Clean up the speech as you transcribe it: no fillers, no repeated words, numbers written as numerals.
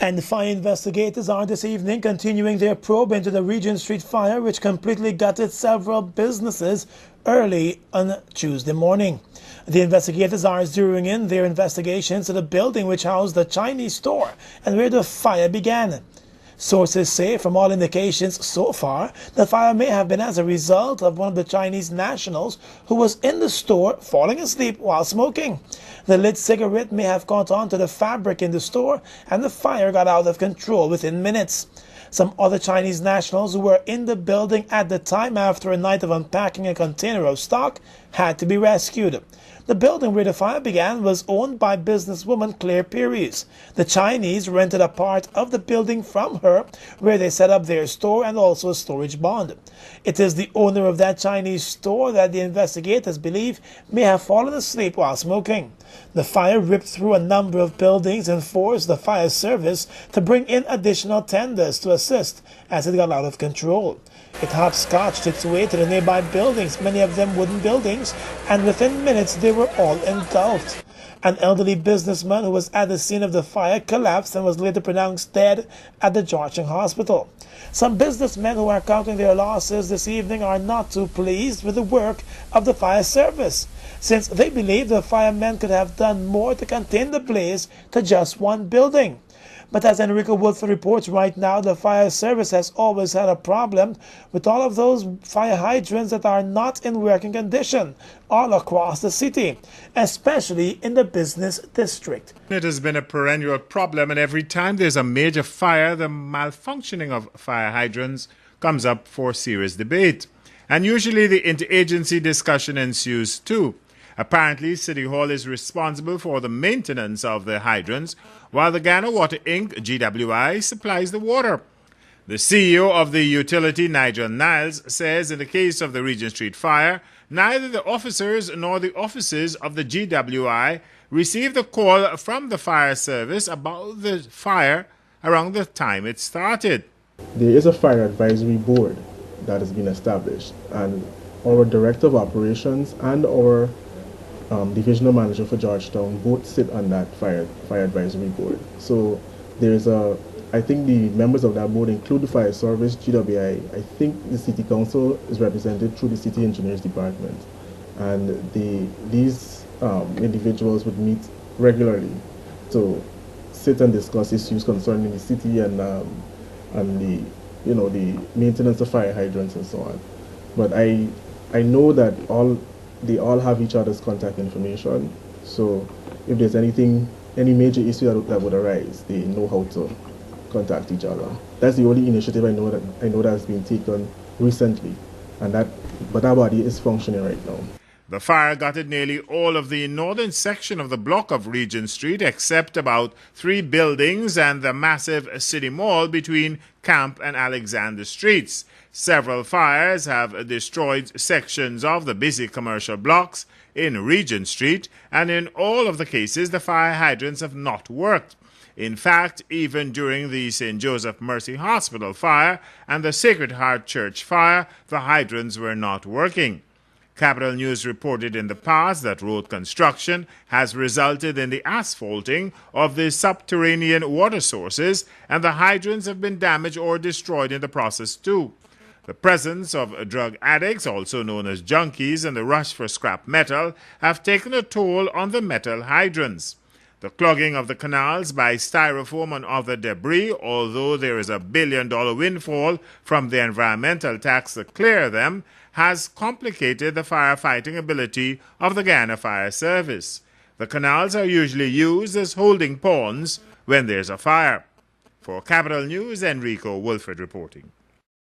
And fire investigators are this evening continuing their probe into the Regent Street fire, which completely gutted several businesses early on Tuesday morning. The investigators are zeroing in their investigations to the building which housed the Chinese store and where the fire began. Sources say, from all indications so far, the fire may have been as a result of one of the Chinese nationals who was in the store falling asleep while smoking. The lit cigarette may have caught on to the fabric in the store, and the fire got out of control within minutes. Some other Chinese nationals who were in the building at the time after a night of unpacking a container of stock had to be rescued. The building where the fire began was owned by businesswoman Claire Perez. The Chinese rented a part of the building from her, where they set up their store and also a storage barn. It is the owner of that Chinese store that the investigators believe may have fallen asleep while smoking. The fire ripped through a number of buildings and forced the fire service to bring in additional tenders to assist as it got out of control. It hopscotched its way to the nearby buildings, many of them wooden buildings, and within minutes they were all engulfed. An elderly businessman who was at the scene of the fire collapsed and was later pronounced dead at the Georgetown Hospital. Some businessmen who are counting their losses this evening are not too pleased with the work of the fire service, since they believe the firemen could have done more to contain the blaze to just one building. But as Enrico Woodford reports right now, the fire service has always had a problem with all of those fire hydrants that are not in working condition all across the city, especially in the business district. It has been a perennial problem, and every time there's a major fire, the malfunctioning of fire hydrants comes up for serious debate. And usually the interagency discussion ensues too. Apparently, City Hall is responsible for the maintenance of the hydrants, while the Ghana Water Inc. GWI supplies the water. The CEO of the utility, Nigel Niles, says in the case of the Regent Street fire, neither the officers nor the offices of the GWI received a call from the fire service about the fire around the time it started. There is a fire advisory board that has been established, and our director of operations and our divisional manager for Georgetown both sit on that fire advisory board. So there's I think the members of that board include the fire service, GWI. I think the city council is represented through the city engineers department, and these individuals would meet regularly to sit and discuss issues concerning the city and the the maintenance of fire hydrants and so on. But I know that they all have each other's contact information, so if there's any major issue that would arise, they know how to contact each other. That's the only initiative I know that has been taken recently, but that body is functioning right now. The fire gutted nearly all of the northern section of the block of Regent Street, except about 3 buildings and the massive city mall between Camp and Alexander Streets. Several fires have destroyed sections of the busy commercial blocks in Regent Street, and in all of the cases, the fire hydrants have not worked. In fact, even during the St. Joseph Mercy Hospital fire and the Sacred Heart Church fire, the hydrants were not working. Capital News reported in the past that road construction has resulted in the asphalting of the subterranean water sources, and the hydrants have been damaged or destroyed in the process too. The presence of drug addicts, also known as junkies, and the rush for scrap metal have taken a toll on the metal hydrants. The clogging of the canals by styrofoam and other debris, although there is a $1 billion windfall from the environmental tax to clear them, has complicated the firefighting ability of the Ghana Fire Service. The canals are usually used as holding ponds when there's a fire. For Capital News, Enrico Woodford reporting.